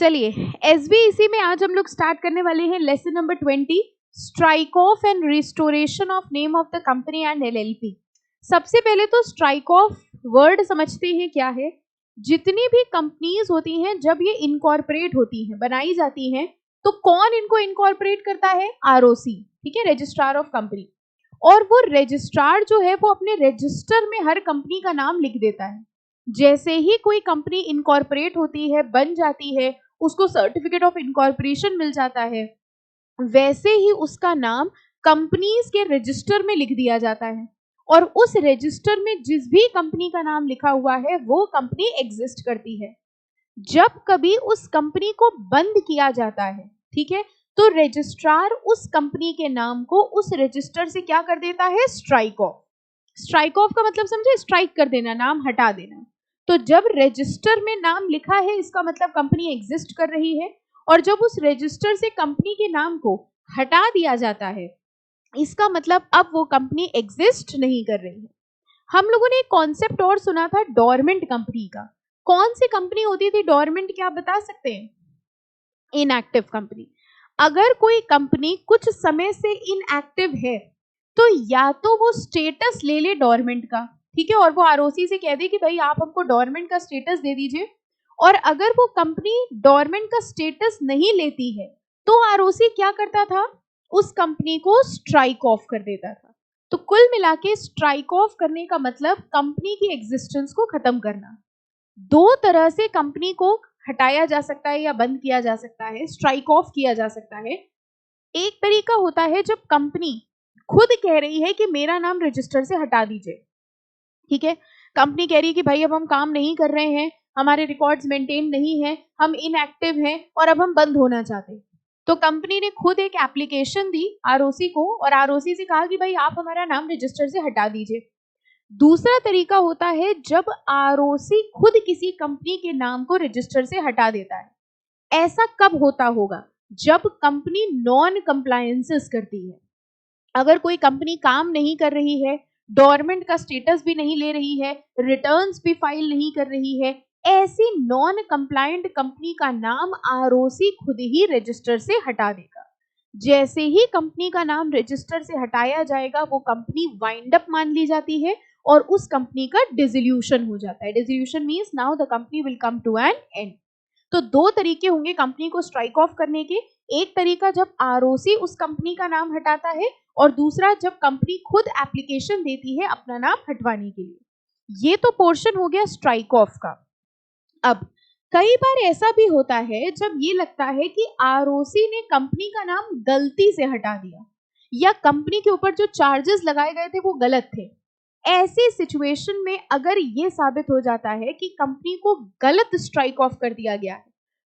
चलिए एसबीईसी में आज हम लोग स्टार्ट करने वाले हैं lesson number 20, strike off and restoration of name of the company and LLP. सबसे पहले तो स्ट्राइक ऑफ वर्ड समझते हैं क्या है। जितनी भी कंपनीज होती हैं जब ये इनकॉर्पोरेट होती हैं, बनाई जाती हैं, तो कौन इनको इनकॉर्पोरेट करता है? आरओसी, ठीक है, रजिस्ट्रार ऑफ कंपनी। और वो रजिस्ट्रार जो है वो अपने रजिस्टर में हर कंपनी का नाम लिख देता है। जैसे ही कोई कंपनी इनकॉर्पोरेट होती है, बन जाती है, उसको सर्टिफिकेट ऑफ इनकॉर्पोरेशन मिल जाता है, वैसे ही उसका नाम कंपनीज के रजिस्टर में लिख दिया जाता है। और उस रजिस्टर में जिस भी कंपनी का नाम लिखा हुआ है वो कंपनी एग्जिस्ट करती है। जब कभी उस कंपनी को बंद किया जाता है, ठीक है, तो रजिस्ट्रार उस कंपनी के नाम को उस रजिस्टर से क्या कर देता है? Strike of. स्ट्राइक ऑफ का मतलब समझे? स्ट्राइक कर देना, नाम हटा देना। तो जब रजिस्टर में नाम लिखा है इसका मतलब कंपनी एग्जिस्ट कर रही है, और जब उस रजिस्टर से कंपनी के नाम को हटा दिया जाता है इसका मतलब अब वो कंपनी एग्जिस्ट नहीं कर रही है। हम लोगों ने एक कॉन्सेप्ट और सुना था डोरमेंट कंपनी का। कौन सी कंपनी होती थी डोरमेंट, क्या आप बता सकते हैं? Inactive company. अगर कोई कंपनी कुछ समय से इनएक्टिव है तो या तो वो स्टेटस ले ले डोरमेंट का, ठीक है, और वो आरओसी से कह दे कि भाई आप हमको डोरमेंट का स्टेटस दे दीजिए। और अगर वो कंपनी डोरमेंट का स्टेटस नहीं लेती है तो आरओसी क्या करता था? उस कंपनी को स्ट्राइक ऑफ कर देता था। तो कुल मिला के स्ट्राइक ऑफ करने का मतलब कंपनी की एग्जिस्टेंस को खत्म करना। दो तरह से कंपनी को हटाया जा सकता है या बंद किया जा सकता है, स्ट्राइक ऑफ किया जा सकता है। एक तरीका होता है जब कंपनी खुद कह रही है कि मेरा नाम रजिस्टर से हटा दीजिए, ठीक है, कंपनी कह रही है कि भाई अब हम काम नहीं कर रहे हैं, हमारे रिकॉर्ड्स मेंटेन नहीं है, हम इनएक्टिव हैं और अब हम बंद होना चाहते हैं। तो कंपनी ने खुद एक एप्लीकेशन दी आरओसी को और आरओसी से कहा कि भाई आप हमारा नाम रजिस्टर से हटा दीजिए। दूसरा तरीका होता है जब आरओसी खुद किसी कंपनी के नाम को रजिस्टर से हटा देता है। ऐसा कब होता होगा? जब कंपनी नॉन कंप्लायंसेस करती है। अगर कोई कंपनी काम नहीं कर रही है, डोरमेंट का स्टेटस भी नहीं ले रही है, रिटर्न्स भी फाइल नहीं कर रही है, ऐसी नॉन कंप्लायंट कंपनी का नाम आरओसी खुद ही रजिस्टर से हटा देगा। जैसे ही कंपनी का नाम रजिस्टर से हटाया जाएगा वो कंपनी वाइंड अप मान ली जाती है और उस कंपनी का डिसोल्यूशन हो जाता है। Dissolution means now the company will come to an end. तो दो तरीके होंगे कंपनी को स्ट्राइक ऑफ करने के। एक तरीका जब आरओसी उस कंपनी का नाम हटाता है और दूसरा जब कंपनी खुद एप्लीकेशन देती है अपना नाम हटवाने के लिए। ये तो पोर्शन हो गया स्ट्राइक ऑफ का। अब कई बार ऐसा भी होता है जब ये लगता है कि आरओसी ने कंपनी का नाम गलती से हटा दिया या कंपनी के ऊपर जो चार्जेस लगाए गए थे वो गलत थे। ऐसी सिचुएशन में अगर ये साबित हो जाता है कि कंपनी को गलत स्ट्राइक ऑफ कर दिया गया है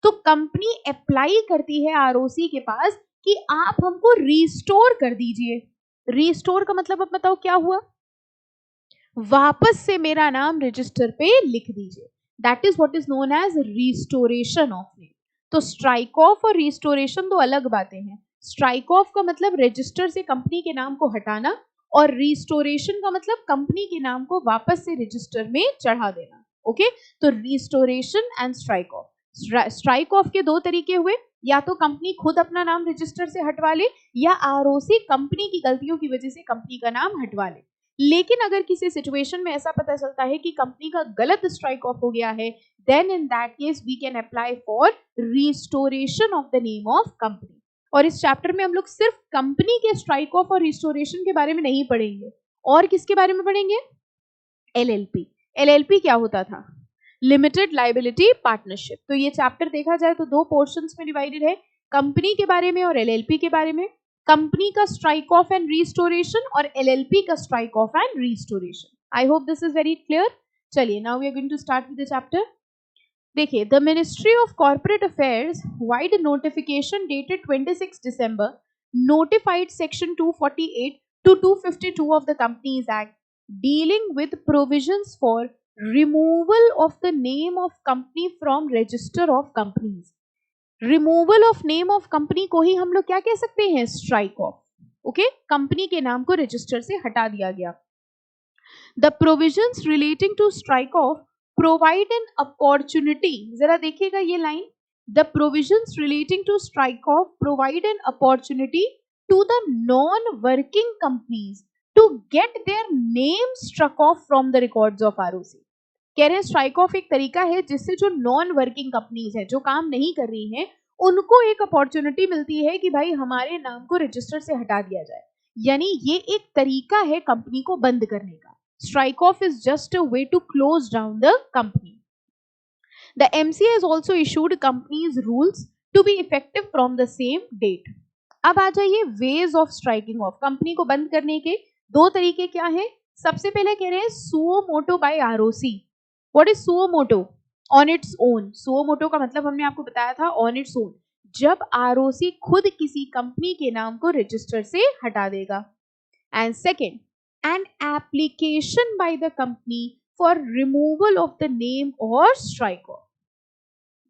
तो कंपनी अप्लाई करती है आरओसी के पास कि आप हमको रिस्टोर कर दीजिए। रिस्टोर का मतलब अब बताओ क्या हुआ? वापस से मेरा नाम रजिस्टर पे लिख दीजिए। That is what is known as restoration of name. तो स्ट्राइक ऑफ और रिस्टोरेशन दो अलग बातें हैं। स्ट्राइक ऑफ का मतलब रजिस्टर से कंपनी के नाम को हटाना और रिस्टोरेशन का मतलब कंपनी के नाम को वापस से रजिस्टर में चढ़ा देना। ओके, तो restoration and strike off. Strike of के दो तरीके हुए, या तो कंपनी खुद अपना नाम रजिस्टर से हटवा ले या आरओसी कंपनी की गलतियों की वजह से कंपनी का नाम हटवा ले। लेकिन अगर किसी सिचुएशन में ऐसा पता चलता है कि कंपनी का गलत स्ट्राइक ऑफ हो गया है, then in that case we can apply for restoration of the name of company. और इस चैप्टर में हम लोग सिर्फ कंपनी के स्ट्राइक ऑफ और रिस्टोरेशन के बारे में नहीं पढ़ेंगे, और किसके बारे में पढ़ेंगे? एलएलपी। एलएलपी क्या होता था? Limited liability partnership. तो ये चैप्टर देखा जाए तो दो पोर्शंस में डिवाइडेड है, कंपनी के बारे में और एलएलपी के बारे में। कंपनी का स्ट्राइक ऑफ एंड रिस्टोरेशन और एलएलपी का strike off and restoration. I hope this is very clear. चलिए now we are going to start with the chapter. देखिए, the ministry of corporate affairs vide notification dated 26 December notified section 248 to 252 of the Companies Act dealing with provisions for removal of the name of company from register of companies. Removal of name of company को ही हम लोग क्या कह सकते हैं? Strike of. Okay, company के नाम को रजिस्टर से हटा दिया गया। The provisions relating to strike off provide an opportunity, जरा देखिएगा ये line, The provisions relating to strike off provide an opportunity to the non-working companies to get their name struck off from the records of ROC. कह रहे हैं strike of एक तरीका है जिससे जो नॉन वर्किंग कंपनीज है, जो काम नहीं कर रही हैं, उनको एक अपॉर्चुनिटी मिलती है कि भाई हमारे नाम को रजिस्टर से हटा दिया जाए. यानी ये एक तरीका है कंपनी को बंद करने का. Strike off is just a way to close down the company. The MCA has also issued companies rules to be effective from the same date. अब आ जाइए ways of striking off. Company को बंद करने के दो तरीके क्या हैं? सबसे पहले कह रहे हैं suo motu by ROC. What is suo motu? On its own. Suo motu का मतलब हमने आपको बताया था on its own. जब ROC खुद किसी कंपनी के नाम को रजिस्टर से हटा देगा. And second, an application by the company for removal of the name or strike off.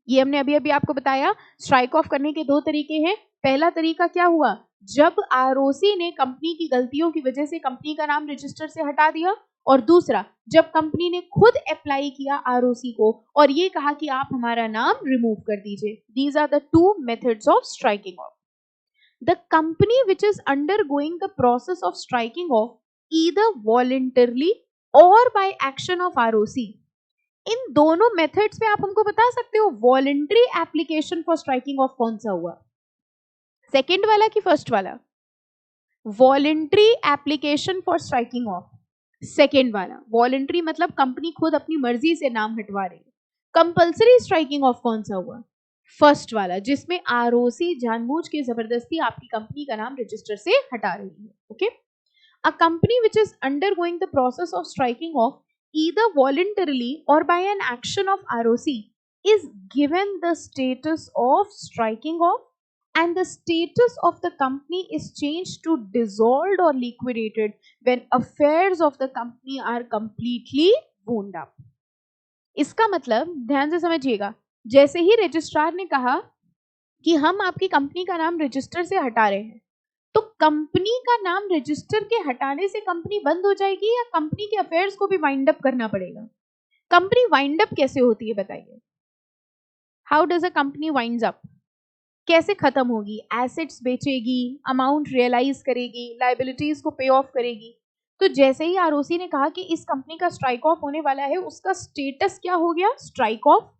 ये हमने अभी अभी आपको बताया स्ट्राइक ऑफ करने के दो तरीके हैं. पहला तरीका क्या हुआ? जब आरओसी ने कंपनी की गलतियों की वजह से कंपनी का नाम रजिस्टर से हटा दिया. और दूसरा, जब कंपनी ने खुद अप्लाई किया आरओसी को और ये कहा कि आप हमारा नाम रिमूव कर दीजिए. These are the two methods of striking off. The company which is undergoing the process of striking off either voluntarily और बाय एक्शन ऑफ आरओसी. इन दोनों मेथड्स में आप हमको बता सकते हो voluntary application for striking off कौन सा हुआ? सेकेंड वाला कि फर्स्ट वाला? Voluntary application for striking off, second वाला. वॉलंटरी मतलब कंपनी खुद अपनी मर्जी से नाम हटवा रही है. कंपल्सरी स्ट्राइकिंग ऑफ कौन सा हुआ? फर्स्ट वाला, जिसमें आरओसी जानबूझ के जबरदस्ती आपकी कंपनी का नाम रजिस्टर से हटा रही है. Okay. A company which is undergoing the process of striking off either voluntarily or by an action of ROC is given the status of striking off, and the status of the company is changed to dissolved or liquidated when affairs of the company are completely wound up. इसका मतलब ध्यान से समझिएगा, जैसे ही registrar ने कहा कि हम आपकी कंपनी का नाम रजिस्टर से हटा रहे हैं, तो कंपनी का नाम रजिस्टर के हटाने से कंपनी बंद हो जाएगी या कंपनी के अफेयर्स को भी वाइंड अप करना पड़ेगा? कंपनी वाइंड अप कैसे होती है बताइए? How does a company winds up? कैसे खत्म होगी? एसेट्स बेचेगी, अमाउंट रियलाइज करेगी, लायबिलिटीज को पे ऑफ करेगी. तो जैसे ही आरओसी ने कहा कि इस कंपनी का स्ट्राइक ऑफ होने वाला है, उसका स्टेटस क्या हो गया? Strike off.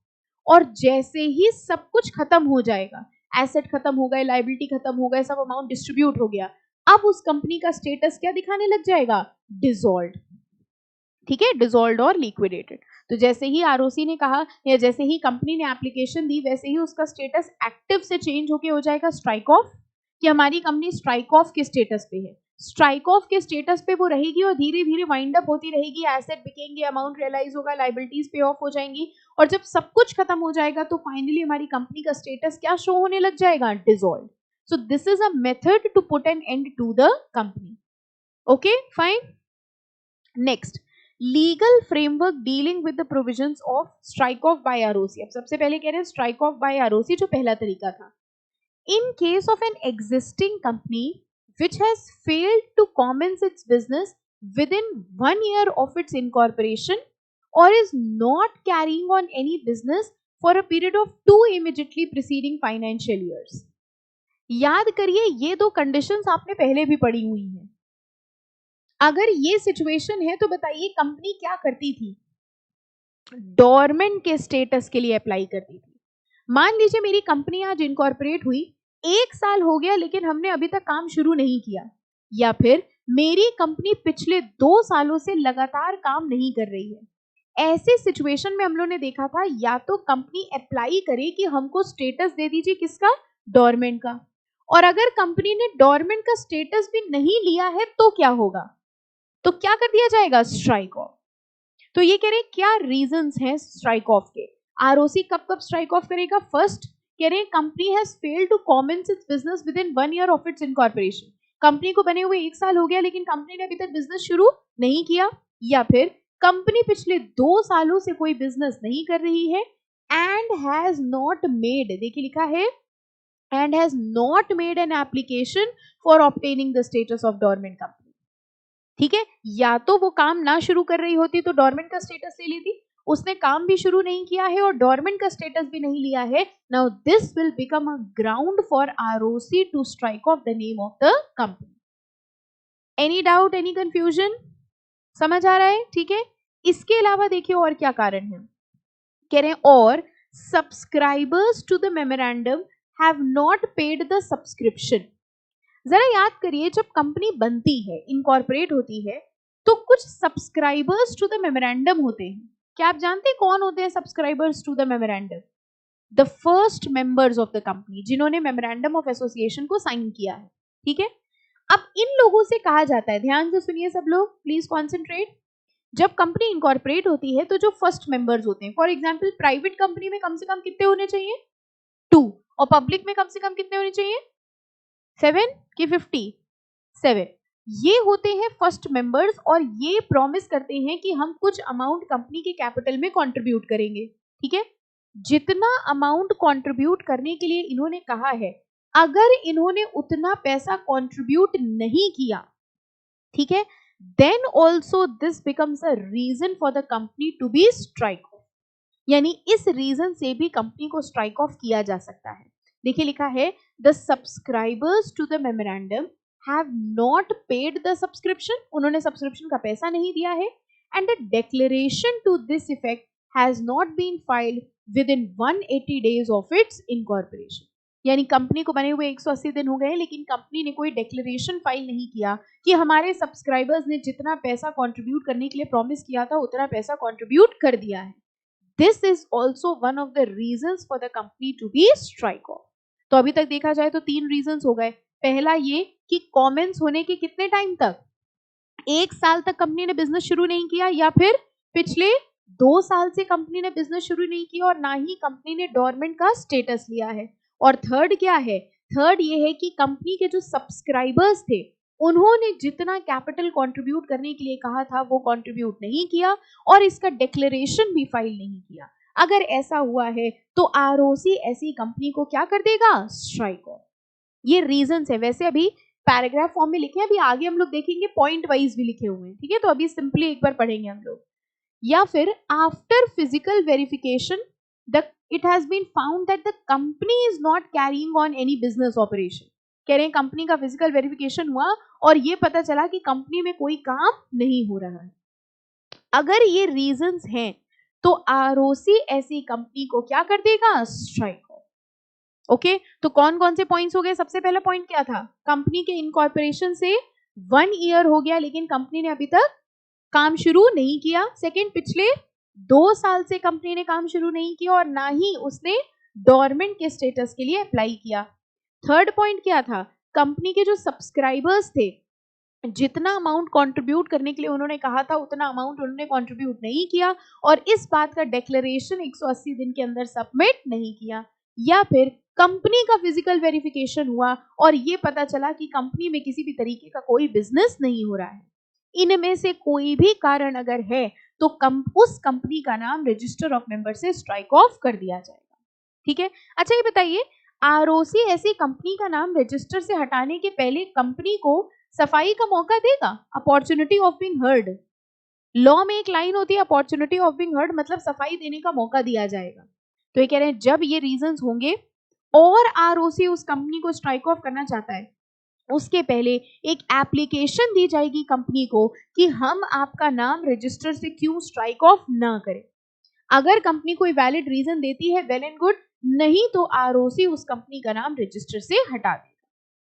और जैसे ही सब कुछ खत्म हो जाएगा, एसेट खत्म हो गए, लायबिलिटी खत्म हो गए, सब अमाउंट डिस्ट्रीब्यूट हो गया, अब उस कंपनी का स्टेटस क्या दिखाने लग जाएगा? डिसॉल्व्ड. ठीक है, डिसॉल्व्ड और लिक्विडेटेड. तो जैसे ही आरओसी ने कहा या जैसे ही कंपनी ने एप्लीकेशन दी, वैसे ही उसका स्टेटस एक्टिव से चेंज होके हो जाएगा स्ट्राइक ऑफ. कि हमारी कंपनी स्ट्राइक ऑफ के स्टेटस पे है. स्ट्राइक ऑफ के स्टेटस पे वो रहेगी और धीरे धीरे वाइंड अप होती रहेगी, एसेट बिकेंगे, अमाउंट रियलाइज होगा, लायबिलिटीज पे ऑफ हो जाएंगी, और जब सब कुछ खत्म हो जाएगा तो फाइनली हमारी कंपनी का स्टेटस क्या शो होने लग जाएगा? Dissolve. So this is a method to put an end to the company. Okay, fine. Next, legal framework dealing with the provisions of strike off by ROC. अब सबसे पहले कह रहे हैं स्ट्राइक ऑफ बाय आरओसी, जो पहला तरीका था. In case of an existing company which has failed to commence its business within 1 year of its incorporation or is not carrying on any business for a period of 2 immediately preceding financial years. याद करिए, ये दो conditions आपने पहले भी पढ़ी हुई हैं. अगर ये सिचुएशन है तो बताइए कंपनी क्या करती थी? डोरमेंट के स्टेटस के लिए अप्लाई करती थी. मान लीजिए मेरी कंपनी आज इनकॉर्पोरेट हुई, 1 साल हो गया लेकिन हमने अभी तक काम शुरू नहीं किया, या फिर मेरी कंपनी पिछले 2 सालों से लगातार काम नहीं कर रही है. ऐसे सिचुएशन में हम लोगों ने देखा था या तो कंपनी अप्लाई करे कि हमको स्टेटस दे दीजिए किसका? डोरमेंट का. और अगर कंपनी ने डोरमेंट का स्टेटस भी नहीं लिया है तो क्या होगा? तो क्या कर दिया जाएगा? Strike off. तो ये कह रहे हैं क्या रीजंस हैं स्ट्राइक ऑफ के? आरओसी कब कब स्ट्राइक ऑफ करेगा? फर्स्ट कह रहे हैं company has failed to commence its business within 1 year of its incorporation. Company को बने हुए 1 साल हो गया लेकिन कंपनी ने अभी तक बिजनेस शुरू नहीं किया, या फिर कंपनी पिछले 2 सालों से कोई बिजनेस नहीं कर रही है एंड हैज नॉट मेड, देखिए लिखा है and has not made an application for obtaining the status of dormant company. ठीक है, या तो वो काम ना शुरू कर रही होती तो डोरमेंट का स्टेटस ले लेती, उसने काम भी शुरू नहीं किया है और डोरमेंट का स्टेटस भी नहीं लिया है, now this will become a ground for ROC to strike off the name of the company. Any doubt, any confusion? समझ आ रहा है? ठीक है. इसके अलावा देखिए और क्या कारण है. कह रहे हैं और subscribers to the memorandum have not paid the subscription. जरा याद करिए, जब कंपनी बनती है, इनकॉर्पोरेट होती है, तो कुछ सब्सक्राइबर्स टू द मेमोरेंडम होते हैं. क्या आप जानते हैं कौन होते हैं subscribers to the memorandum? The first members of the company, जिन्होंने मेमोरेंडम ऑफ एसोसिएशन को साइन किया है. ठीक है. अब इन लोगों से कहा जाता है, ध्यान से सुनिए सब लोग, प्लीज कॉन्सेंट्रेट. जब कंपनी इनकॉर्पोरेट होती है तो जो फर्स्ट मेंबर्स होते हैं, फॉर एग्जांपल प्राइवेट कंपनी में कम से कम कितने होने चाहिए? 2. और पब्लिक में कम से कम कितने होने चाहिए? 7 कि 50? 7. ये होते हैं फर्स्ट मेंबर्स और ये प्रॉमिस करते हैं कि हम कुछ अमाउंट कंपनी के कैपिटल में कंट्रीब्यूट करेंगे. ठीक है. जितना अमाउंट कंट्रीब्यूट करने के लिए इन्होंने कहा है, अगर इन्होंने उतना पैसा कंट्रीब्यूट नहीं किया, ठीक है, then also this becomes a reason for the company to be strike off. यानी इस रीजन से भी कंपनी को स्ट्राइक ऑफ किया जा सकता है. देखिए लिखा है the subscribers to the memorandum have not paid the subscription. उन्होंने सब्सक्रिप्शन का पैसा नहीं दिया है. And the declaration to this effect has not been filed within 180 days of its incorporation. यानी कंपनी को बने हुए 180 दिन हो गए, लेकिन कंपनी ने कोई डिक्लेरेशन फाइल नहीं किया कि हमारे सब्सक्राइबर्स ने जितना पैसा कंट्रीब्यूट करने के लिए प्रॉमिस किया था उतना पैसा कंट्रीब्यूट कर दिया है. This is also one of the reasons for the company to be strike off. तो अभी तक देखा जाए तो 3 रीजंस हो गए. पहला ये कि कमेंट्स होने के कितने टाइम तक, 1 साल तक कंपनी ने बिजनेस शुरू नहीं किया, या फिर पिछले 2 साल से कंपनी ने बिजनेस शुरू नहीं किया और ना ही कंपनी ने डोरमेंट का स्टेटस लिया है. और थर्ड क्या है? थर्ड ये है कि कंपनी के जो सब्सक्राइबर्स थे उन्होंने जितना कैपिटल कंट्रीब्यूट करने के लिए कहा था वो कंट्रीब्यूट नहीं किया और इसका डिक्लेरेशन भी फाइल नहीं किया. अगर ऐसा हुआ है तो आरओसी ऐसी कंपनी को क्या कर देगा? Strike off. ये रीजंस है. वैसे अभी पैराग्राफ फॉर्म में लिखे हैं, अभी आगे हम लोग देखेंगे पॉइंट वाइज भी लिखे हुए हैं. ठीक है. तो अभी सिंपली एक बार पढ़ेंगे हम लोग. या फिर after physical verification it has been found that the company is not carrying on any business operation. कह रहे हैं कंपनी का फिजिकल वेरिफिकेशन हुआ और ये पता चला कि कंपनी में कोई काम नहीं हो रहा है. अगर ये रीजंस हैं तो आरओसी ऐसी कंपनी को क्या कर देगा? Strike off. ओके. तो कौन कौन से पॉइंट्स हो गए? सबसे पहला पॉइंट क्या था? कंपनी के इनकॉर्पोरेशन से 1 ईयर हो गया लेकिन कंपनी ने अभी तक काम शुरू नहीं किया. सेकेंड, पिछले 2 साल से कंपनी ने काम शुरू नहीं किया और ना ही उसने डोरमेंट के स्टेटस के लिए अप्लाई किया. थर्ड पॉइंट क्या था? कंपनी के जो सब्सक्राइबर्स थे, जितना अमाउंट कंट्रीब्यूट करने के लिए उन्होंने कहा था उतना अमाउंट उन्होंने कंट्रीब्यूट नहीं किया और इस बात का डिक्लेरेशन 180 दिन के अंदर सबमिट नहीं किया. या फिर कंपनी का फिजिकल वेरिफिकेशन हुआ और ये पता चला कि कंपनी में किसी भी तरीके का कोई बिजनेस नहीं हो रहा है. इनमें से कोई भी कारण अगर है तो उस कंपनी का नाम रजिस्टर ऑफ मेंबर से स्ट्राइक ऑफ कर दिया जाएगा. ठीक है. अच्छा ये बताइए, आरओसी ऐसी कंपनी का नाम रजिस्टर से हटाने के पहले कंपनी को सफाई का मौका देगा? Opportunity of being heard. Law में एक लाइन होती है अपॉर्चुनिटी ऑफ बीइंग हर्ड, मतलब सफाई देने का मौका दिया जाएगा. तो ये कह रहे हैं जब ये रीजंस होंगे और आरओसी उस कंपनी को स्ट्राइक ऑफ करना चाहता है, उसके पहले एक एप्लीकेशन दी जाएगी कंपनी को कि हम आपका नाम रजिस्टर से क्यों स्ट्राइक ऑफ ना करें. अगर कंपनी कोई वैलिड रीजन देती है, वेल एंड गुड, नहीं तो आरओसी उस कंपनी का नाम रजिस्टर से हटा देगा.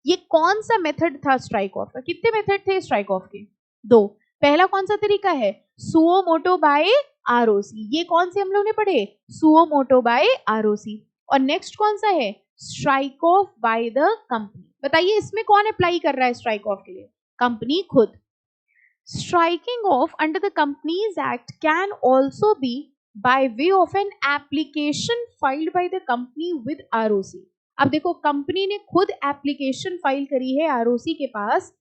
ये कौन सा मेथड था स्ट्राइक ऑफ का? कितने मेथड थे स्ट्राइक ऑफ के? 2. पहला कौन सा तरीका है? Suo motu by ROC. ये कौन से हम लोग ने पढ़े? Suo motu by ROC. और नेक्स्ट कौन सा है? Strike off by the company. बताइए इसमें कौन अप्लाई कर रहा है स्ट्राइक ऑफ के लिए? कंपनी खुद. Striking off under the companies act can also be by way of an application filed by the company with ROC. अब देखो, कंपनी ने खुद एप्लीकेशन फाइल करी है आरओसी के पास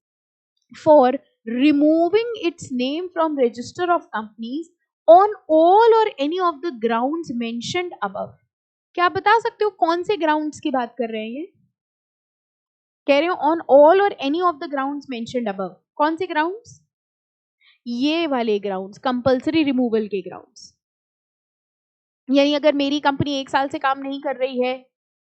for removing its name from register of companies on all और any of the grounds mentioned above. क्या आप बता सकते हो कौन से ग्राउंड्स की बात कर रहे हैं? ये कह रहे हो ऑन ऑल और any of the grounds mentioned above. कौन से ग्राउंड्स? ये वाले ग्राउंड्स, कंपल्सरी रिमूवल के ग्राउंड्स. यानी अगर मेरी कंपनी 1 साल से काम नहीं कर रही है,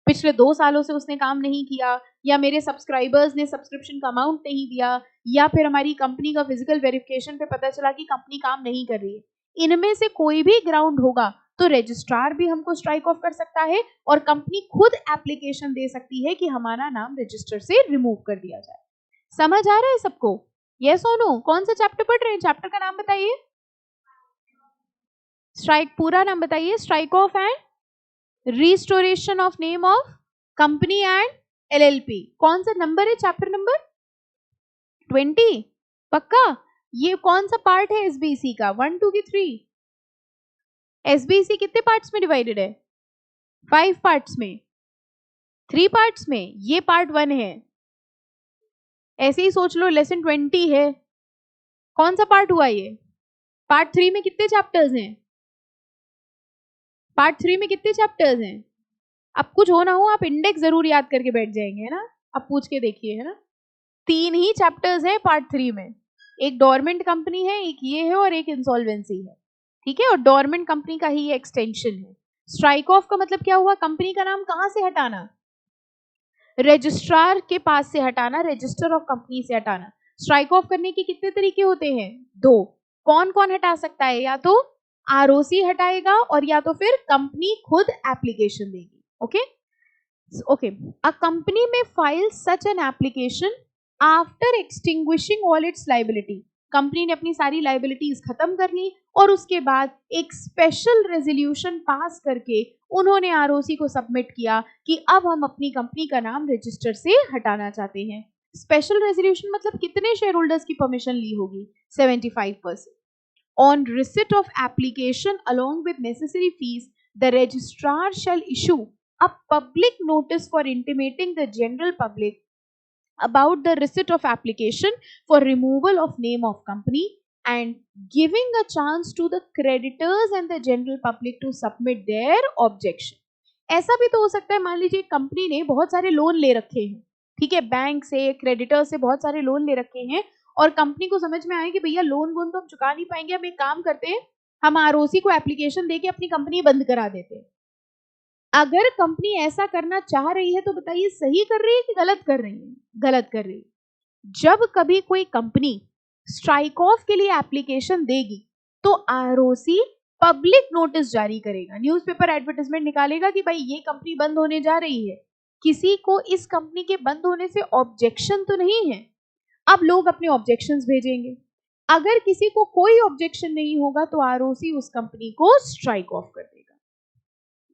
पिछले 2 सालों से उसने काम नहीं किया, या मेरे सब्सक्राइबर्स ने सब्सक्रिप्शन का अमाउंट नहीं दिया, या फिर हमारी कंपनी का फिजिकल वेरिफिकेशन पे पता चला कि कंपनी काम नहीं कर रही है, इनमें से कोई भी ग्राउंड होगा तो रजिस्ट्रार भी हमको स्ट्राइक ऑफ कर सकता है और कंपनी खुद एप्लीकेशन दे सकती है कि हमारा नाम रजिस्टर से रिमूव कर दिया जाए। समझ आ रहा है सबको? यस और नो? कौन सा चैप्टर पढ़ रहे हैं? चैप्टर का नाम बताइए। स्ट्राइक, पूरा नाम बताइए। Strike off and restoration of name of company and LLP. कौन सा नंबर है? Chapter number 20? पक्का? ये कौन सा पार्ट है एसबीसी का? 1, 2 की 3? एसबीसी कितने पार्ट्स में डिवाइडेड है? 5 पार्ट्स में, 3 पार्ट्स में। ये पार्ट 1 है। ऐसे ही सोच लो, लेसन 20 है। कौन सा पार्ट हुआ ये? पार्ट 3 में कितने चैप्टर्स हैं? पार्ट 3 में कितने चैप्टर्स हैं? अब कुछ हो ना हो आप इंडेक्स जरूर याद करके बैठ जाएंगे, है ना? अब पूछ के देखिए, है ना? 3 ही चैप्टर्स हैं पार्ट 3 में। एक डोरमेंट कंपनी है, एक ये है, और एक इंसॉल्वेंसी है। ठीक है? और डोरमेंट कंपनी का ही एक्सटेंशन है। स्ट्राइक ऑफ का मतलब क्या हुआ? कंपनी का नाम कहां से हटाना? रजिस्ट्रार के पास से हटाना, रजिस्टर ऑफ कंपनी से हटाना। स्ट्राइक ऑफ करने के कितने तरीके होते हैं? 2। कौन कौन हटा सकता है? या तो आरओसी हटाएगा और या तो फिर कंपनी खुद एप्लीकेशन देगी। Okay okay. अ कंपनी में file such an application after extinguishing all it's liability. Company ने अपनी सारी लाइबिलिटीज खत्म कर ली और उसके बाद एक स्पेशल रेजोल्यूशन पास करके उन्होंने आरओसी को सबमिट किया कि अब हम अपनी कंपनी का नाम रजिस्टर से हटाना चाहते हैं। स्पेशल रेजोल्यूशन मतलब कितने शेयर होल्डर्स की परमिशन ली होगी? 75%। On receipt of application along with necessary fees, the registrar shall issue a public notice for intimating the general public about the receipt of application for removal of name of company and giving a chance to the creditors and the general public to submit their objection. ऐसा भी तो हो सकता है, मान लीजिए company ने बहुत सारे लोन ले रखे हैं, ठीक है, बैंक से, क्रेडिटर से बहुत सारे लोन ले रखे हैं, और कंपनी को समझ में आया कि भैया लोन वोन तो हम चुका नहीं पाएंगे, हम एक काम करते हैं, हम आरओसी को एप्लीकेशन देके अपनी कंपनी बंद करा देते हैं। अगर कंपनी ऐसा करना चाह रही है तो बताइए सही कर रही है कि गलत कर रही है? गलत कर रही है। जब कभी कोई कंपनी स्ट्राइक ऑफ के लिए एप्लीकेशन देगी तो आरओसी पब्लिक नोटिस जारी करेगा, न्यूज़पेपर एडवर्टाइजमेंट निकालेगा कि भाई ये कंपनी बंद होने जा रही है, किसी को इस कंपनी के बंद होने से ऑब्जेक्शन तो नहीं है। अब लोग अपने ऑब्जेक्शंस भेजेंगे, अगर किसी को कोई ऑब्जेक्शन नहीं होगा तो आरओसी उस कंपनी को स्ट्राइक ऑफ कर देगा।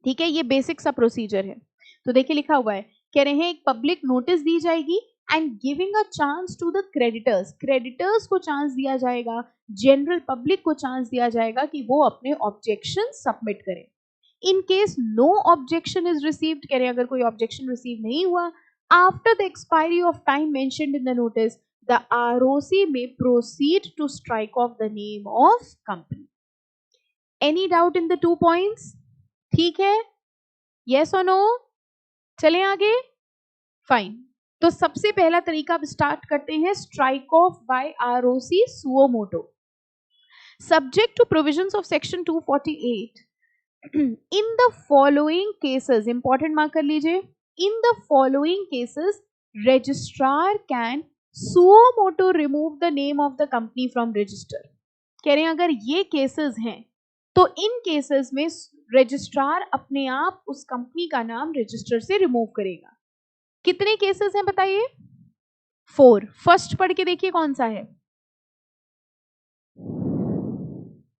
ठीक है? ये बेसिक सा प्रोसीजर है। तो देखिए लिखा हुआ है, कह रहे हैं एक पब्लिक नोटिस दी जाएगी and giving a chance to the creditors, creditors को चांस दिया जाएगा, जनरल पब्लिक को चांस दिया जाएगा कि वो अपने ऑब्जेक्शन सबमिट करें। In case no objection is received, कह रहे हैं अगर कोई ऑब्जेक्शन रिसीव नहीं हुआ, after the expiry of time mentioned in the notice, the ROC may proceed to strike off the name of company. Any doubt in the 2 points? ठीक है? Yes or no? चलें आगे? Fine. तो सबसे पहला तरीका अब स्टार्ट करते हैं, strike off by ROC suo motu. Subject to provisions of section 248, in the following cases, important mark कर लीजिए, in the following cases registrar can suo moto remove the name of the company from register। कह रहे हैं अगर ये cases हैं तो इन cases में रजिस्ट्रार अपने आप उस कंपनी का नाम रजिस्टर से रिमूव करेगा। कितने केसेस हैं बताइए? 4। फर्स्ट पढ़ के देखिए कौन सा है,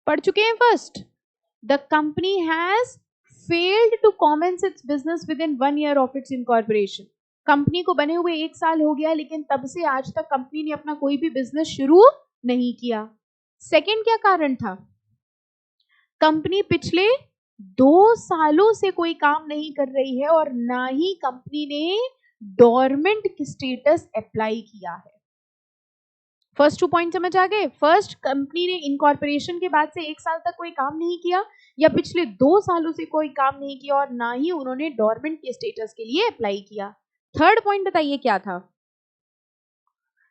पढ़ चुके हैं first. The company has failed to commence its business within 1 year of its incorporation. Company को बने हुए 1 साल हो गया लेकिन तब से आज तक कंपनी ने अपना कोई भी बिजनेस शुरू नहीं किया। सेकंड क्या कारण था? कंपनी पिछले 2 सालों से कोई काम नहीं कर रही है और ना ही कंपनी ने डोरमेंट स्टेटस अप्लाई किया है। फर्स्ट 2 पॉइंट समझ आ गए? फर्स्ट, कंपनी ने इनकॉर्पोरेशन के बाद से 1 साल तक कोई काम नहीं किया या पिछले 2 सालों से कोई काम नहीं किया और ना ही उन्होंने डोरमेंट के स्टेटस के लिए अप्लाई किया। थर्ड पॉइंट बताइए क्या था?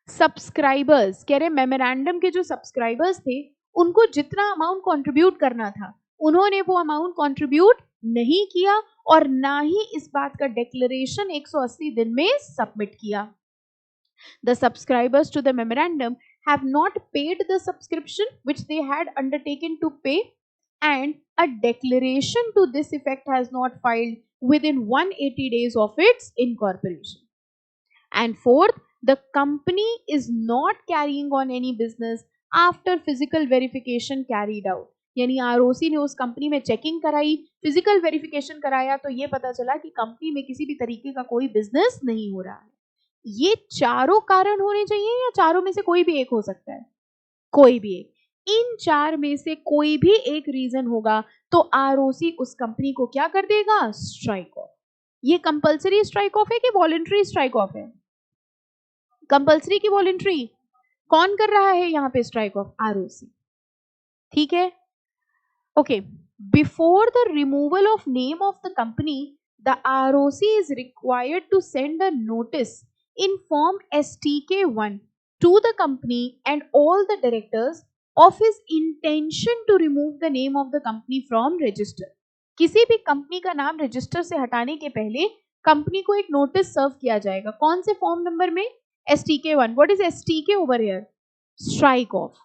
सब्सक्राइबर्स, कह रहे मेमोरेंडम के जो सब्सक्राइबर्स थे उनको जितना अमाउंट कंट्रीब्यूट करना था उन्होंने वो अमाउंट कंट्रीब्यूट नहीं किया और ना ही इस बात का डिक्लेरेशन 180 दिन में सबमिट किया. The subscribers to the memorandum have not paid the subscription which they had undertaken to pay, and a declaration to this effect has not filed within 180 days of its incorporation. And fourth, the company is not carrying on any business after physical verification carried out. यानी ROC ने उस company में checking कराई, physical verification कराया, तो ये पता चला कि कंपनी में किसी भी तरीके का कोई बिजनेस नहीं हो रहा है. ये चारों कारण होने चाहिए या चारों में से कोई भी एक हो सकता है? कोई भी एक. इन चार में से कोई भी एक रीजन होगा तो आरओसी उस कंपनी को क्या कर देगा? Strike off. ये कंपल्सरी स्ट्राइक ऑफ है कि वॉलंटरी स्ट्राइक ऑफ है? कंपल्सरी की वॉलंटरी? कौन कर रहा है यहाँ पे स्ट्राइक ऑफ? आरओसी. ठीक है, okay. Before the removal of name of the company, the ROC is required to send a notice in form STK1 to the company and all the directors of his intention to remove the name of the company from register. किसी भी company का नाम register से हटाने के पहले company को एक नोटिस सर्व किया जाएगा. कौन से फॉर्म नंबर में? STK1. What is STK over here? Strike off.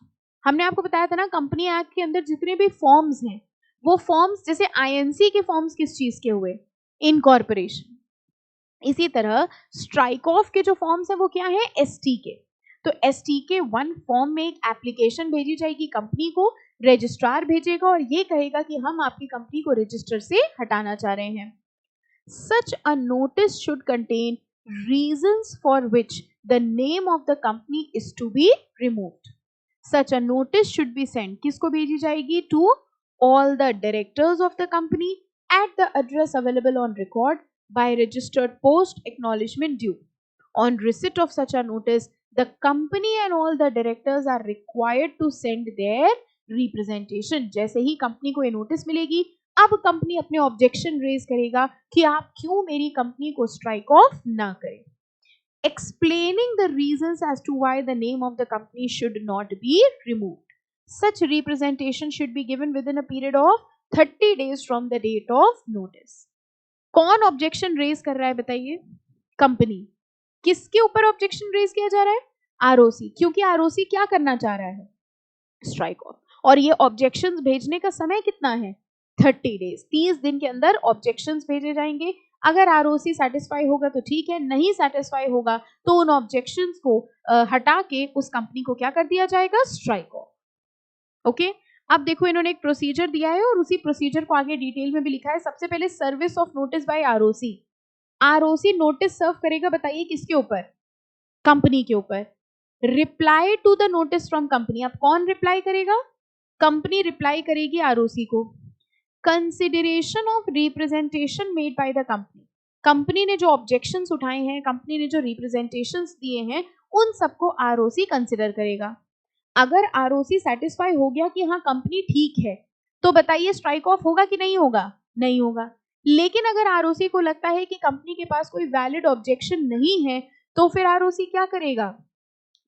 हमने आपको बताया था ना, कंपनी एक्ट के अंदर जितने भी फॉर्म्स हैं वो फॉर्म्स, जैसे INC के फॉर्म्स किस चीज के हुए? इनकॉर्पोरेशन. इसी तरह स्ट्राइक ऑफ के जो फॉर्म्स है वो क्या है? STK. तो STK1 फॉर्म में एक एप्लीकेशन भेजी जाएगी कंपनी को, रजिस्ट्रार भेजेगा और ये कहेगा कि हम आपकी कंपनी को रजिस्टर से हटाना चाह रहे हैं. Such a notice should contain reasons for which the name of the company is to be removed. Such a notice should be send. किसको भेजी जाएगी? To all the directors of the company at the address available on record by registered post acknowledgement due. On receipt of such a notice, the company and all the directors are required to send their representation. जैसे ही company को ये notice मिलेगी, अब company अपने objection raise करेगा कि आप क्यों मेरी कंपनी को स्ट्राइक ऑफ ना करें. Explaining the reasons as to why the name of the company should not be removed. Such representation should be given within a period of 30 days from the date of notice. कौन objection raise कर रहा है बताइए? Company. किसके ऊपर objection raise किया जा रहा है? आरओसी. क्योंकि आरओसी क्या करना चाह रहा है? Strike off. और ये ऑब्जेक्शंस भेजने का समय कितना है? 30 डेज. 30 दिन के अंदर ऑब्जेक्शंस भेजे जाएंगे. अगर आरओसी सेटिस्फाई होगा तो ठीक है, नहीं सेटिस्फाई होगा तो उन ऑब्जेक्शंस को हटा के उस कंपनी को क्या कर दिया जाएगा? Strike of. ओके. अब देखो, इन्होंने एक प्रोसीजर दिया है और उसी प्रोसीजर को आगे डिटेल में भी लिखा है. सबसे पहले service of notice by ROC. ROC notice serve करेगा, बताइए किसके ऊपर? कंपनी के ऊपर. Reply to the notice from company. अब कौन रिप्लाई करेगा? कंपनी रिप्लाई करेगी आरओसी को. Consideration of representation made by the company. Company ने जो ऑब्जेक्शंस उठाए हैं, कंपनी ने जो रिप्रेजेंटेशंस दिए हैं, उन सबको आरओसी कंसिडर करेगा. अगर आरओसी सेटिस्फाई हो गया कि हाँ कंपनी ठीक है, तो बताइए स्ट्राइक ऑफ होगा कि नहीं होगा? नहीं होगा. लेकिन अगर आरओसी को लगता है कि कंपनी के पास कोई वैलिड ऑब्जेक्शन नहीं है, तो फिर आरओसी क्या करेगा?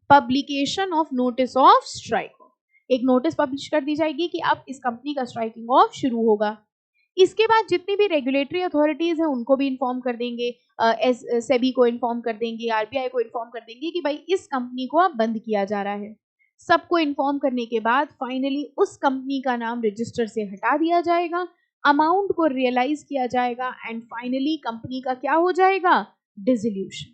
Publication of notice of strike of. एक नोटिस पब्लिश कर दी जाएगी कि अब इस कंपनी का स्ट्राइकिंग ऑफ शुरू होगा. इसके बाद जितनी भी रेगुलेटरी अथॉरिटीज हैं उनको भी इन्फॉर्म कर देंगे, सेबी को इन्फॉर्म कर देंगे, आरबीआई को इन्फॉर्म कर देंगे कि भाई इस कंपनी को अब बंद किया जा रहा है. सबको इन्फॉर्म करने के बाद फाइनली उस कंपनी का नाम रजिस्टर से हटा दिया जाएगा, अमाउंट को रियलाइज किया जाएगा एंड फाइनली कंपनी का क्या हो जाएगा? डिसोल्यूशन.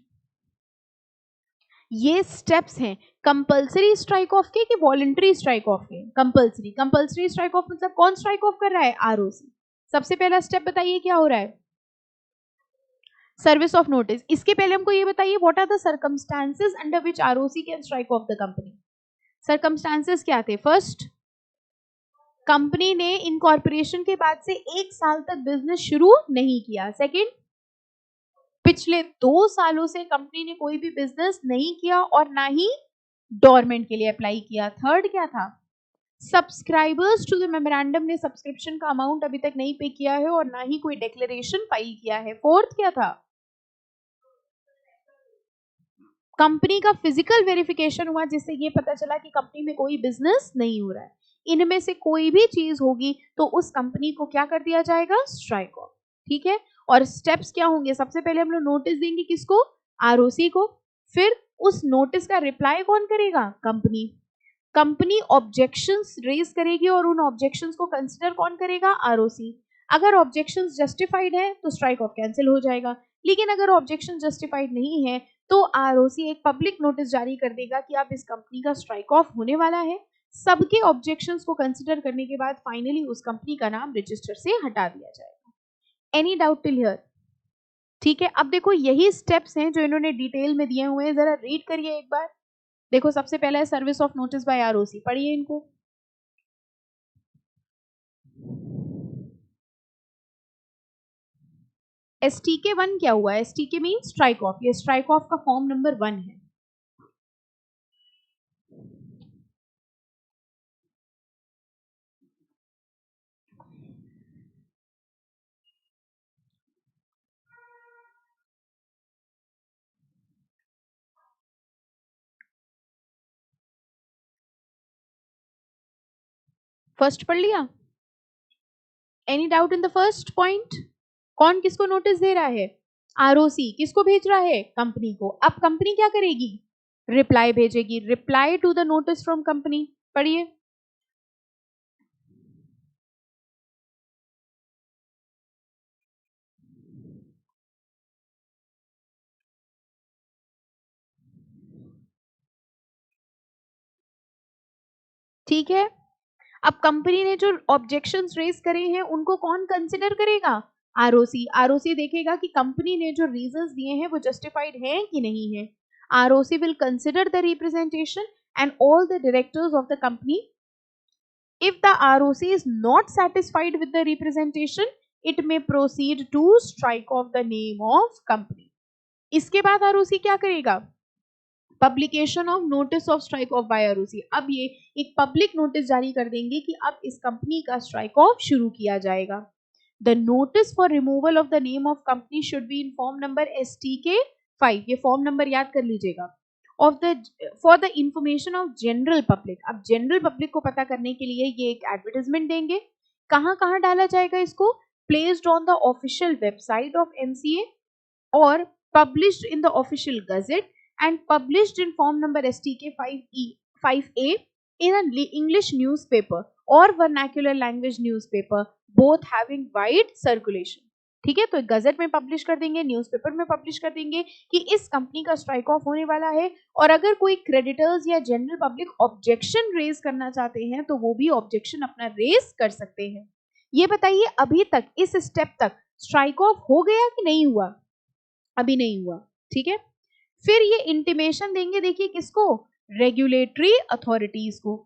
ये स्टेप्स हैं कंपल्सरी स्ट्राइक ऑफ के कि वॉलंटरी स्ट्राइक ऑफ के? कंपल्सरी. कंपल्सरी स्ट्राइक ऑफ मतलब कौन स्ट्राइक ऑफ कर रहा है? आरओसी. सबसे पहला स्टेप बताइए क्या हो रहा है? Service of notice. इसके पहले हमको ये बताइए, what are the circumstances under which ROC can strike off the company? Circumstances क्या थे? फर्स्ट, कंपनी ने इनकॉर्पोरेशन के बाद से 1 साल तक बिजनेस शुरू नहीं किया. सेकंड, पिछले 2 सालों से कंपनी ने कोई भी बिजनेस नहीं किया और ना ही डोरमेंट के लिए अप्लाई किया. थर्ड क्या था? सब्सक्राइबर्स टू द मेमोरेंडम ने सब्सक्रिप्शन का अमाउंट अभी तक नहीं पे किया है और ना ही कोई डिक्लेरेशन फाइल किया है. फोर्थ क्या था? कंपनी का फिजिकल वेरिफिकेशन हुआ जिससे ये पता चला कि कंपनी में कोई बिजनेस नहीं हो रहा है. इनमें से कोई भी चीज होगी तो उस कंपनी को क्या कर दिया जाएगा, स्ट्राइक ऑफ। ठीक है, और स्टेप्स क्या होंगे, सबसे पहले हम लोग नोटिस देंगे किसको, आरओसी को। फिर उस नोटिस का रिप्लाई कौन करेगा, कंपनी। कंपनी ऑब्जेक्शंस रेज करेगी और उन ऑब्जेक्शंस को कंसिडर कौन करेगा, आरओसी। अगर ऑब्जेक्शंस जस्टिफाइड है तो स्ट्राइक ऑफ कैंसिल हो जाएगा, लेकिन अगर ऑब्जेक्शन जस्टिफाइड नहीं है तो आरओसी एक पब्लिक नोटिस जारी कर देगा कि अब इस कंपनी का स्ट्राइक ऑफ होने वाला है। सबके ऑब्जेक्शंस को कंसिडर करने के बाद फाइनली उस कंपनी का नाम रजिस्टर से हटा दिया जाएगा। Any doubt till here? ठीक है, अब देखो यही स्टेप्स हैं जो इन्होंने डिटेल में दिए हुए हैं, जरा रीड करिए एक बार। देखो सबसे पहला है service of notice by ROC, पढ़िए इनको। STK 1 क्या हुआ, STK मीन स्ट्राइक ऑफ, ये स्ट्राइक ऑफ का फॉर्म नंबर 1 है। फर्स्ट पढ़ लिया? Any doubt in the first point? कौन किसको नोटिस दे रहा है, आरओसी। किसको भेज रहा है, कंपनी को। अब कंपनी क्या करेगी, रिप्लाई भेजेगी, reply to the notice from company. पढ़िए। ठीक है, अब कंपनी ने जो ऑब्जेक्शंस रेज करे हैं उनको कौन कंसिडर करेगा, आरओसी। आरओसी देखेगा कि कंपनी ने जो रीजंस दिए हैं वो जस्टिफाइड हैं कि नहीं है। ROC will consider the representation and all the directors of the company. If the ROC is not satisfied with the representation, it may proceed to strike off the name of company. इसके बाद ROC क्या करेगा, publication of notice of strike off by ROC. अब ये एक public notice जारी कर देंगे कि अब इस कंपनी का स्ट्राइक ऑफ शुरू किया जाएगा। The notice for removal of the name of company should be in form number STK 5, ये फॉर्म नंबर याद कर लीजिएगा, of the for the information of general public. अब जनरल पब्लिक को पता करने के लिए ये एक एडवर्टाइजमेंट देंगे। कहाँ कहाँ डाला जाएगा इसको, placed on the official website of MCA और published in the official gazette and published in form number STK 5A in an English newspaper or vernacular language newspaper, both having wide circulation. ठीक है, तो gazette में publish कर देंगे, newspaper में publish कर देंगे कि इस कंपनी का स्ट्राइक ऑफ होने वाला है। और अगर कोई क्रेडिटर्स या जनरल पब्लिक ऑब्जेक्शन रेज करना चाहते हैं तो वो भी ऑब्जेक्शन अपना रेज कर सकते हैं। ये बताइए अभी तक इस स्टेप तक स्ट्राइक ऑफ हो गया कि नहीं हुआ, अभी नहीं हुआ। ठीक है, फिर ये इंटीमेशन देंगे, देखिए किसको, रेगुलेटरी अथॉरिटीज को।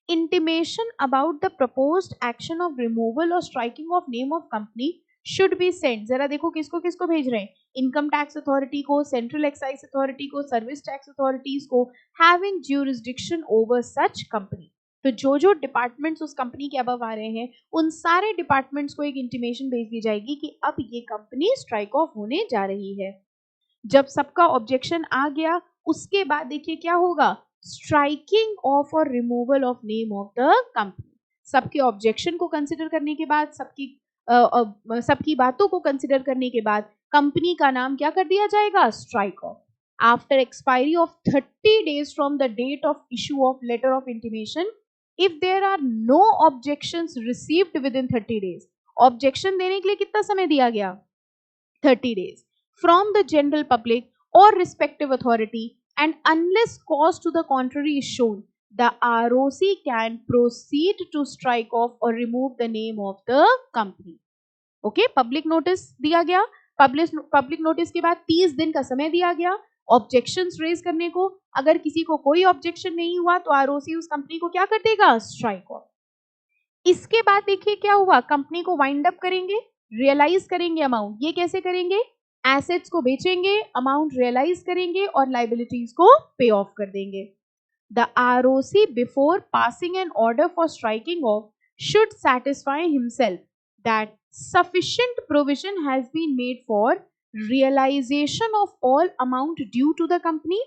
Intimation about the proposed action of removal और striking off name of company should be sent. जरा देखो किसको किसको भेज रहे हैं, इनकम टैक्स अथॉरिटी को, सेंट्रल एक्साइज अथॉरिटी को, सर्विस टैक्स अथॉरिटीज को, having jurisdiction over such company. तो जो जो डिपार्टमेंट्स उस कंपनी के अबव आ रहे हैं उन सारे डिपार्टमेंट्स को एक इंटीमेशन भेज दी जाएगी कि अब ये कंपनी स्ट्राइक ऑफ होने जा रही है। जब सबका ऑब्जेक्शन आ गया उसके बाद देखिए क्या होगा, स्ट्राइकिंग ऑफ और removal of name of the company. सबके ऑब्जेक्शन को कंसिडर करने के बाद, सबकी बातों को कंसिडर करने के बाद कंपनी का नाम क्या कर दिया जाएगा, strike off. After expiry of 30 days from the date of issue of letter of intimation, if there are no objections received within 30 days, objection देने के लिए कितना समय दिया गया, 30 days, from the general public or respective authority, and unless cause to the contrary is shown, the ROC can proceed to strike off or remove the name of the company. Okay, public notice दिया गया, public notice के बाद 30 दिन का समय दिया गया objections raise करने को। अगर किसी को कोई ऑब्जेक्शन नहीं हुआ तो आरओसी उस कंपनी को क्या कर देगा, स्ट्राइक ऑफ। इसके बाद देखिए क्या हुआ, कंपनी को वाइंड अप करेंगे, रियलाइज करेंगे अमाउंट। ये कैसे करेंगे, एसेट्स को बेचेंगे, अमाउंट रियलाइज करेंगे और लाइबिलिटीज को पे ऑफ कर देंगे। The ROC before passing an order for striking of should satisfy himself that sufficient provision has been made for realization of all amount due to the company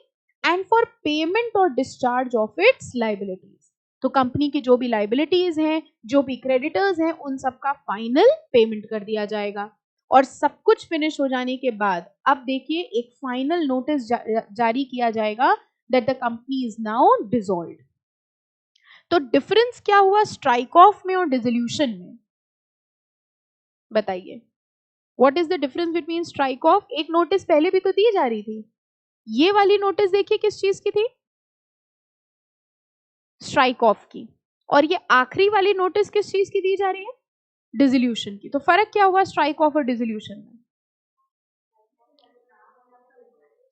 and for payment or discharge of its liabilities. तो company की जो भी liabilities हैं, जो भी creditors हैं, उन सबका फाइनल पेमेंट कर दिया जाएगा। और सब कुछ फिनिश हो जाने के बाद अब देखिए एक फाइनल नोटिस जारी किया जाएगा that the company is now dissolved. तो डिफरेंस क्या हुआ स्ट्राइक ऑफ में और डिसोल्यूशन में, बताइए what is the difference between strike off? एक नोटिस पहले भी तो दी जा रही थी, ये वाली नोटिस देखिए किस चीज की थी, स्ट्राइक ऑफ की, और ये आखिरी वाली नोटिस किस चीज की दी जा रही है, डिसोल्यूशन की। तो फर्क क्या हुआ स्ट्राइक ऑफ और डिसोल्यूशन में?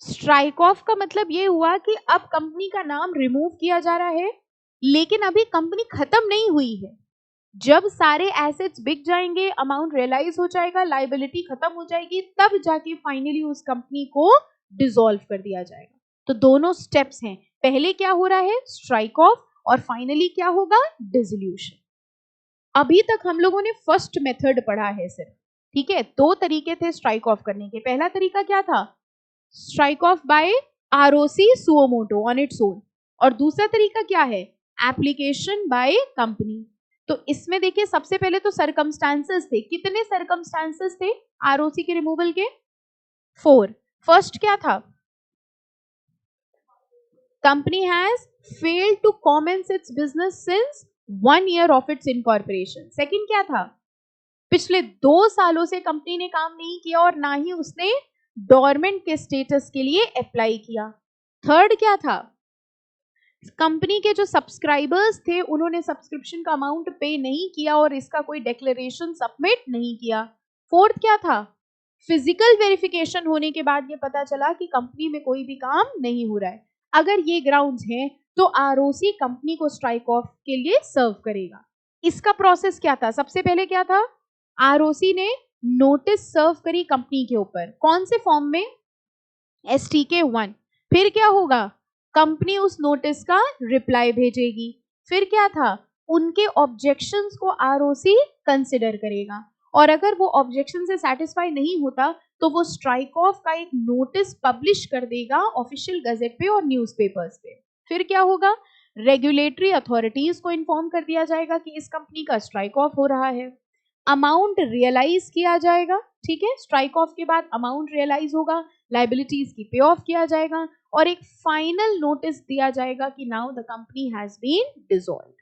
स्ट्राइक ऑफ का मतलब ये हुआ कि अब कंपनी का नाम रिमूव किया जा रहा है, लेकिन अभी कंपनी खत्म नहीं हुई है। जब सारे एसेट्स बिक जाएंगे, अमाउंट रियलाइज हो जाएगा, लाइबिलिटी खत्म हो जाएगी, तब जाके फाइनली उस कंपनी को डिसॉल्व कर दिया जाएगा। तो दोनों स्टेप्स हैं, पहले क्या हो रहा है स्ट्राइक ऑफ, और फाइनली क्या होगा डिसोल्यूशन। अभी तक हम लोगों ने फर्स्ट मेथड पढ़ा है सिर्फ, ठीक है। दो तरीके थे स्ट्राइक ऑफ करने के। पहला तरीका क्या था, strike off by ROC suo motu on its own, और दूसरा तरीका क्या है, एप्लीकेशन बाय कंपनी। तो इसमें देखिए सबसे पहले तो सरकमस्टांसेस थे, कितने सरकमस्टांसेस थे आरओसी के रिमूवल के, 4। फर्स्ट क्या था, company has failed to commence its business since 1 year of its incorporation. Second क्या था, पिछले 2 सालों से कंपनी ने काम नहीं किया और ना ही उसने डोरमेंट के स्टेटस के लिए अप्लाई किया। थर्ड क्या था, कंपनी के जो सब्सक्राइबर्स थे उन्होंने सब्सक्रिप्शन का अमाउंट पे नहीं किया और इसका कोई डिक्लेरेशन सबमिट नहीं किया। फोर्थ क्या था, फिजिकल वेरिफिकेशन होने के बाद ये पता चला कि कंपनी में कोई भी काम नहीं हो रहा है। अगर ये ग्राउंड्स हैं तो आरओसी कंपनी को स्ट्राइक ऑफ के लिए सर्व करेगा। इसका प्रोसेस क्या था, सबसे पहले क्या था, आरओसी ने नोटिस सर्व करी कंपनी के ऊपर, कौन से फॉर्म में, STK 1। फिर क्या होगा, कंपनी उस नोटिस का रिप्लाई भेजेगी। फिर क्या था, उनके ऑब्जेक्शंस को आरओसी कंसिडर करेगा, और अगर वो ऑब्जेक्शन से सेटिस्फाई नहीं होता तो वो स्ट्राइक ऑफ का एक नोटिस पब्लिश कर देगा ऑफिशियल गजेट पे और न्यूज़पेपर्स पे। फिर क्या होगा, रेगुलेटरी अथॉरिटीज को इन्फॉर्म कर दिया जाएगा कि इस कंपनी का स्ट्राइक ऑफ हो रहा है, अमाउंट रियलाइज किया जाएगा, ठीक है। स्ट्राइक ऑफ के बाद अमाउंट रियलाइज होगा, लाइबिलिटीज की पे ऑफ किया जाएगा, और एक फाइनल नोटिस दिया जाएगा कि now the company has been dissolved.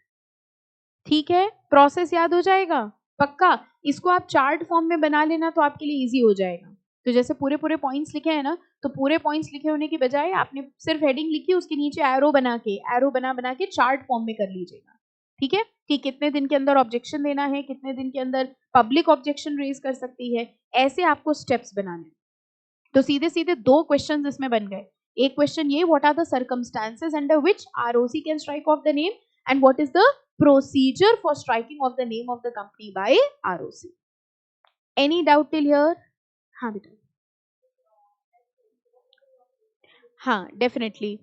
ठीक है, प्रोसेस याद हो जाएगा पक्का। इसको आप चार्ट फॉर्म में बना लेना तो आपके लिए इजी हो जाएगा। तो जैसे पूरे पूरे पॉइंट्स लिखे हैं ना, तो पूरे पॉइंट्स लिखे होने की बजाय आपने सिर्फ हेडिंग लिखी, उसके नीचे एरो बना के चार्ट फॉर्म में कर लीजिएगा, ठीक है। कि कितने दिन के अंदर ऑब्जेक्शन देना है, कितने दिन के अंदर पब्लिक ऑब्जेक्शन रेज कर सकती है, ऐसे आपको स्टेप्स बनाने। तो सीधे सीधे 2 क्वेश्चंस इसमें बन गए। एक क्वेश्चन ये, what are the circumstances under which ROC can strike off the name, and what is the procedure for striking off the name of the company by ROC. Any doubt till here? हाँ बेटा, हाँ definitely.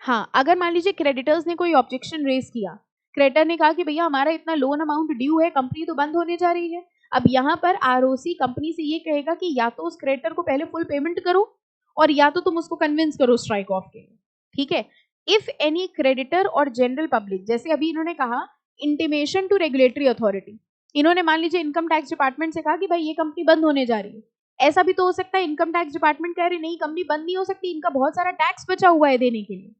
हाँ, अगर मान लीजिए creditors ने कोई objection raise किया, क्रेडिटर ने कहा कि भैया हमारा इतना लोन अमाउंट ड्यू है, कंपनी तो बंद होने जा रही है। अब यहाँ पर आरओसी कंपनी से ये कहेगा कि या तो उस क्रेडिटर को पहले फुल पेमेंट करो, और या तो तुम उसको कन्विंस करो स्ट्राइक ऑफ के लिए, ठीक है। इफ एनी क्रेडिटर और जनरल पब्लिक, जैसे अभी इन्होंने कहा इंटीमेशन टू रेगुलेटरी अथॉरिटी, इन्होंने मान लीजिए इनकम टैक्स डिपार्टमेंट से कहा कि भाई ये कंपनी बंद होने जा रही है। ऐसा भी तो हो सकता है इनकम टैक्स डिपार्टमेंट कह रही नहीं कंपनी बंद नहीं हो सकती, इनका बहुत सारा टैक्स बचा हुआ है देने के लिए।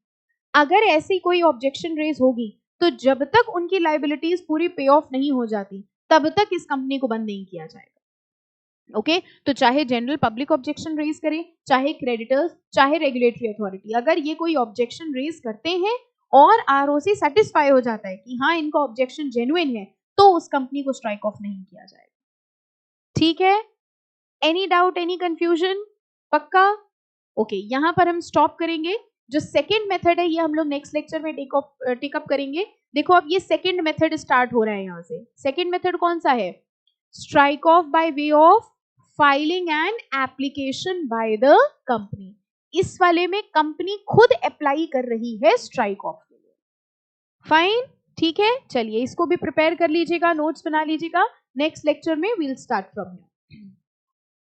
अगर ऐसी कोई ऑब्जेक्शन रेज होगी तो जब तक उनकी लाइबिलिटीज पूरी पे ऑफ नहीं हो जाती तब तक इस कंपनी को बंद नहीं किया जाएगा। ओके, तो चाहे जनरल पब्लिक ऑब्जेक्शन रेज करे, चाहे क्रेडिटर्स, चाहे रेगुलेटरी अथॉरिटी, अगर ये कोई ऑब्जेक्शन रेज करते हैं और आरओसी सेटिस्फाई हो जाता है कि हाँ इनका ऑब्जेक्शन जेन्युइन है, तो उस कंपनी को स्ट्राइक ऑफ नहीं किया जाएगा। ठीक है, एनी डाउट, एनी कंफ्यूजन? पक्का? ओके, यहाँ पर हम स्टॉप करेंगे। जो सेकंड मेथड है ये हम लोग नेक्स्ट लेक्चर में टेकअप करेंगे। देखो अब ये सेकंड मेथड स्टार्ट हो रहा है यहाँ से। सेकंड मेथड कौन सा है, strike off by way of filing an application by the company. इस वाले में कंपनी खुद अप्लाई कर रही है स्ट्राइक ऑफ के लिए। फाइन, ठीक है, चलिए इसको भी प्रिपेयर कर लीजिएगा, नोट्स बना लीजिएगा। नेक्स्ट लेक्चर में वील स्टार्ट फ्रॉम हियर।